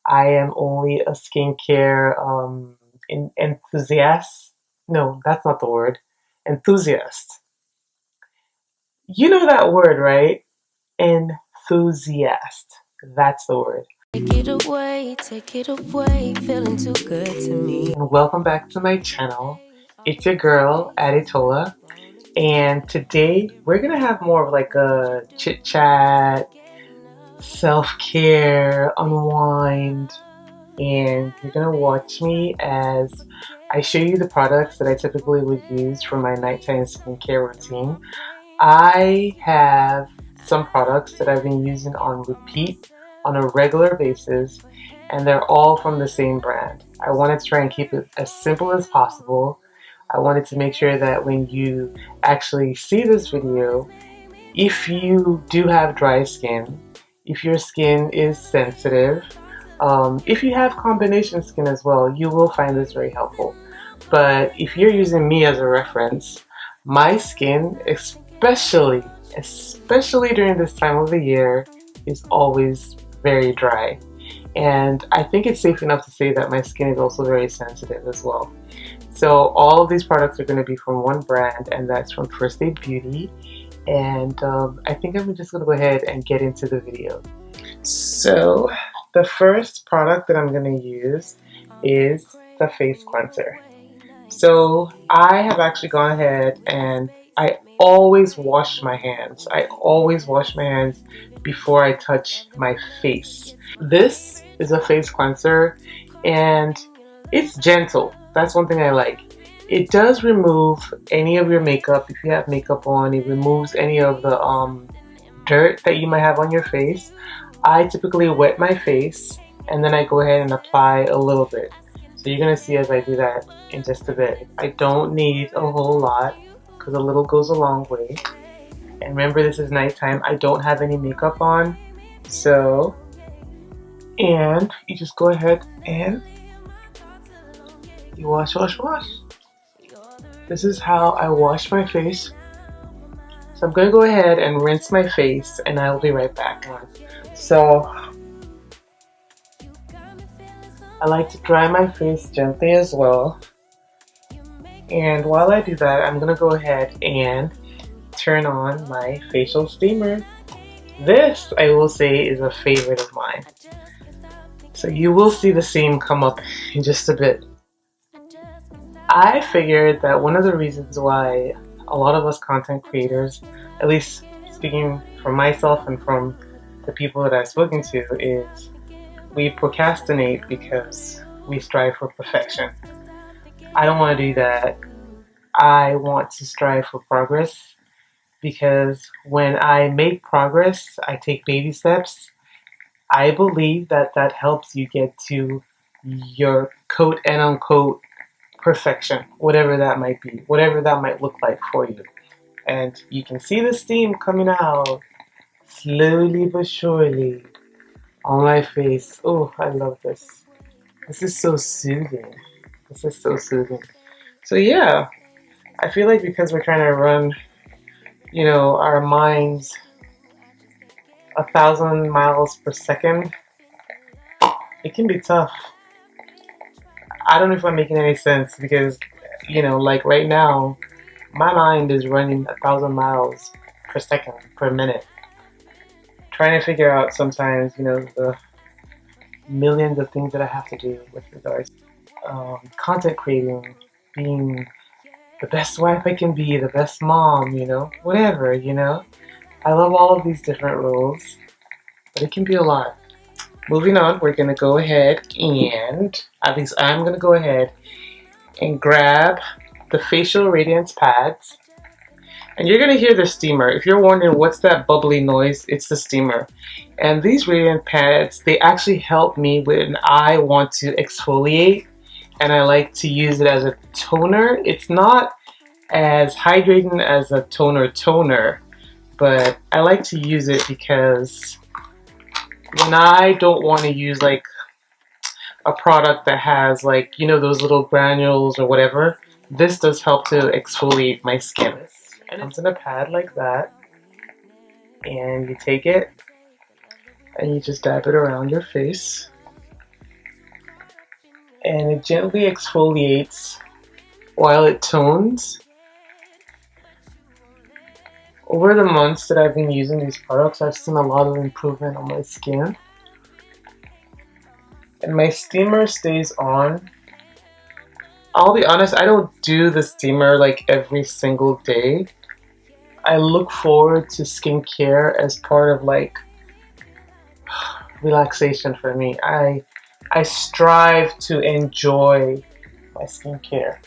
I am only a skincare enthusiast. No, that's not the word. Enthusiast. You know that word, right? Enthusiast. That's the word. Take it away, feeling too good to me. And welcome back to my channel. It's your girl, Adetola. And today we're gonna have more of like a chit chat, self-care, unwind, and you're gonna watch me as I show you the products that I typically would use for my nighttime skincare routine. I have some products that I've been using on repeat on a regular basis, and they're all from the same brand. I wanted to try and keep it as simple as possible. I wanted to make sure that when you actually see this video, if you do have dry skin, if your skin is sensitive, if you have combination skin as well, you will find this very helpful. But if you're using me as a reference, my skin, especially during this time of the year, is always very dry. And I think it's safe enough to say that my skin is also very sensitive as well. So all of these products are going to be from one brand, and that's from First Aid Beauty. And I think I'm just going to go ahead and get into the video. So the first product that I'm going to use is the face cleanser. So I have actually gone ahead and I always wash my hands. I always wash my hands before I touch my face. This is a face cleanser and it's gentle. That's one thing I like. It does remove any of your makeup. If you have makeup on, it removes any of the dirt that you might have on your face. I typically wet my face and then I go ahead and apply a little bit. So you're going to see as I do that in just a bit. I don't need a whole lot because a little goes a long way. And remember, this is nighttime. I don't have any makeup on. So, and you just go ahead and you wash. This is how I wash my face. So I'm going to go ahead and rinse my face and I will be right back. So I like to dry my face gently as well. And while I do that, I'm going to go ahead and turn on my facial steamer. This, I will say, is a favorite of mine. So you will see the steam come up in just a bit. I figured that one of the reasons why a lot of us content creators, at least speaking for myself and from the people that I've spoken to, is we procrastinate because we strive for perfection. I don't want to do that. I want to strive for progress because when I make progress, I take baby steps. I believe that that helps you get to your quote and unquote perfection, whatever that might be, whatever that might look like for you. And you can see the steam coming out slowly but surely on my face. Oh, I love this. This is so soothing. This is so soothing. So yeah, I feel like because we're trying to run, our minds 1,000 miles per second, it can be tough. I don't know if I'm making any sense because, like right now, my mind is running 1,000 miles per second, per minute. Trying to figure out sometimes, the millions of things that I have to do with regards to content creating, being the best wife I can be, the best mom, whatever, I love all of these different roles, but it can be a lot. Moving on, we're going to go ahead and, at least I'm going to go ahead and grab the facial radiance pads. And you're going to hear the steamer. If you're wondering what's that bubbly noise, it's the steamer. And these radiant pads, they actually help me when I want to exfoliate and I like to use it as a toner. It's not as hydrating as a toner, but I like to use it because when I don't want to use like a product that has like, those little granules or whatever, this does help to exfoliate my skin. It comes in a pad like that, and you take it and you just dab it around your face. and it gently exfoliates while it tones. Over the months that I've been using these products, I've seen a lot of improvement on my skin. And my steamer stays on. I'll be honest, I don't do the steamer like every single day. I look forward to skincare as part of like relaxation for me. I strive to enjoy my skincare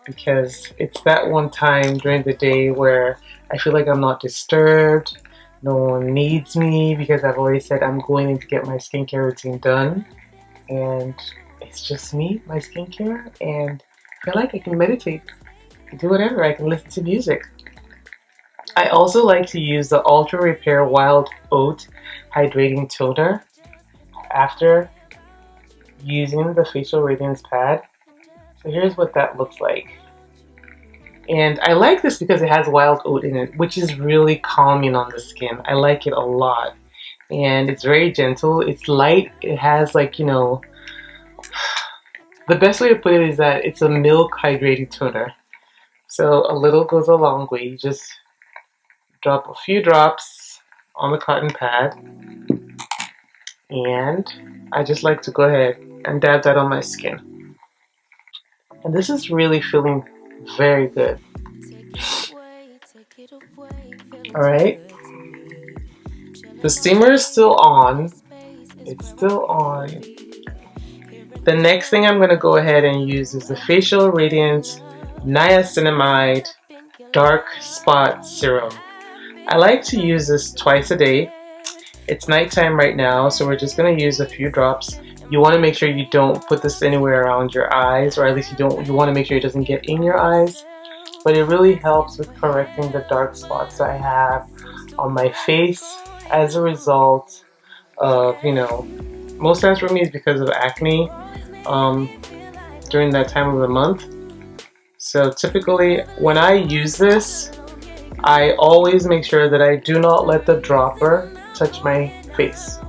because it's that one time during the day where I feel like I'm not disturbed. No one needs me because I've already said I'm going in to get my skincare routine done. And it's just me, my skincare, and I feel like I can meditate, I can do whatever, I can listen to music. I also like to use the Ultra Repair Wild Oat Hydrating Toner after using the Facial Radiance Pad. So here's what that looks like. And I like this because it has wild oat in it, which is really calming on the skin. I like it a lot. And it's very gentle. It's light. It has like, the best way to put it is that it's a milk hydrating toner. So a little goes a long way. You just drop a few drops on the cotton pad. And I just like to go ahead and dab that on my skin. And this is really feeling very good. Alright. The steamer is still on. It's still on. The next thing I'm going to go ahead and use is the Facial Radiance Niacinamide Dark Spot Serum. I like to use this twice a day. It's nighttime right now, so we're just going to use a few drops. You want to make sure you don't put this anywhere around your eyes, or at least you want to make sure it doesn't get in your eyes. But it really helps with correcting the dark spots I have on my face as a result of, most times for me it's because of acne during that time of the month. So typically when I use this, I always make sure that I do not let the dropper touch my face.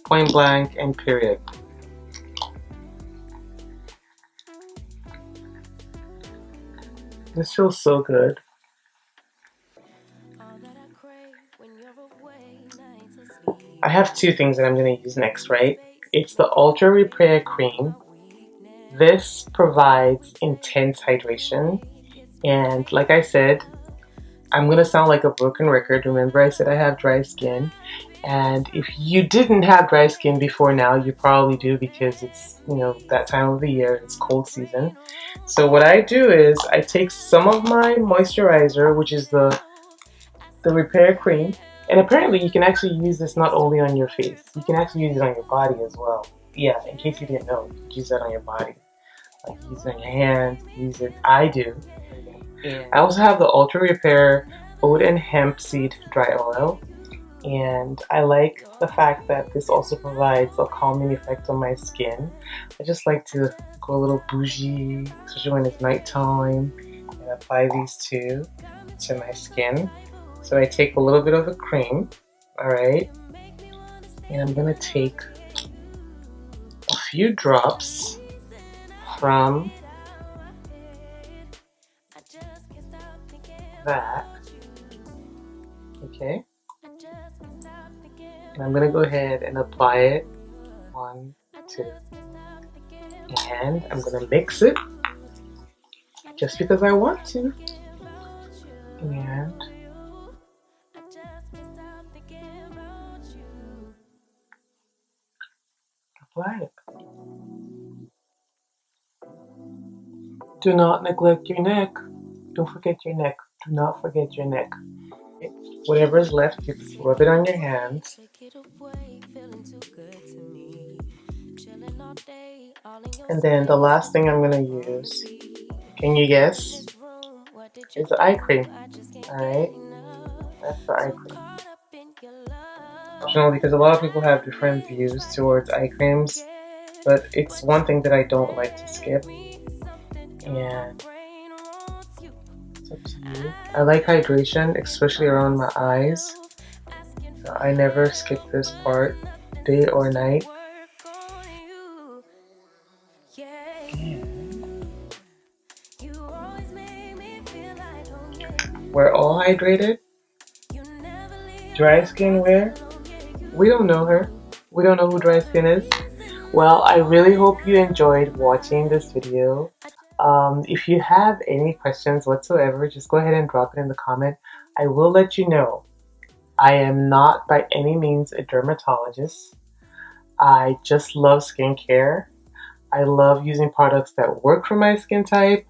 Point blank and period. This feels so good. I have two things that I'm going to use next, right? It's the Ultra Repair Cream. This provides intense hydration. And like I said, I'm going to sound like a broken record. Remember I said I have dry skin. And if you didn't have dry skin before now, you probably do because it's, that time of the year, it's cold season. So what I do is I take some of my moisturizer, which is the Repair Cream, and apparently you can actually use this not only on your face, you can actually use it on your body as well. Yeah, in case you didn't know, you can use that on your body. Like use it on your hands, use it, I do. I also have the Ultra Repair Oat and Hemp Seed Dry Oil. And I like the fact that this also provides a calming effect on my skin. I just like to go a little bougie, especially when it's nighttime, and apply these two to my skin. So I take a little bit of a cream, alright, and I'm going to take a few drops from that, okay? And I'm going to go ahead and apply it. 1, 2. And I'm going to mix it just because I want to. And apply it. Do not neglect your neck. Don't forget your neck. Do not forget your neck. Whatever is left, you just rub it on your hands. And then the last thing I'm going to use, can you guess? Is eye cream. Alright? That's the eye cream. Optional because a lot of people have different views towards eye creams. but it's one thing that I don't like to skip, and it's up to you. I like hydration, especially around my eyes. So I never skip this part, day or night. We're all hydrated. Dry skin wear? We don't know her. We don't know who dry skin is. Well, I really hope you enjoyed watching this video. If you have any questions whatsoever, just go ahead and drop it in the comment. I will let you know. I am not by any means a dermatologist. I just love skincare. I love using products that work for my skin type.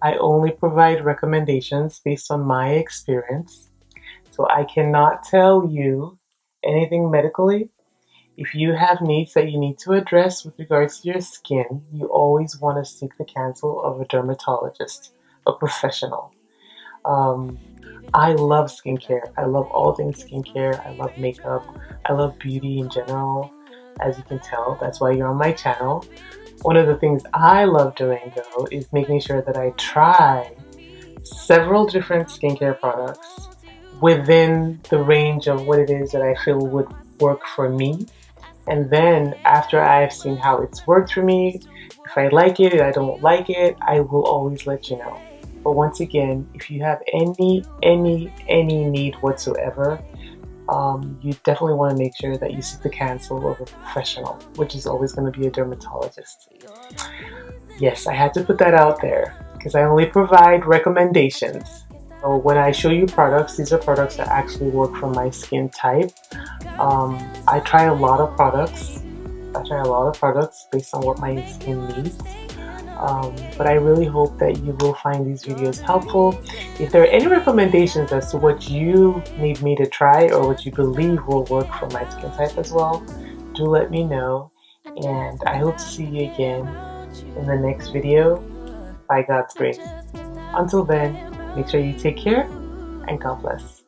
I only provide recommendations based on my experience. So I cannot tell you anything medically. If you have needs that you need to address with regards to your skin, you always want to seek the counsel of a dermatologist, a professional. Um, I love skincare. I love all things skincare. I love makeup. I love beauty in general. As you can tell, that's why you're on my channel. One of the things I love doing though is making sure that I try several different skincare products within the range of what it is that I feel would work for me. And then after I've seen how it's worked for me, if I like it, if I don't like it, I will always let you know. But once again, if you have any need whatsoever, you definitely want to make sure that you seek the counsel of a professional, which is always going to be a dermatologist. Yes, I had to put that out there because I only provide recommendations. So when I show you products, these are products that actually work for my skin type. I try a lot of products. I try a lot of products based on what my skin needs. But I really hope that you will find these videos helpful. If there are any recommendations as to what you need me to try or what you believe will work for my skin type as well, do let me know. And I hope to see you again in the next video by God's grace. Until then, make sure you take care and God bless.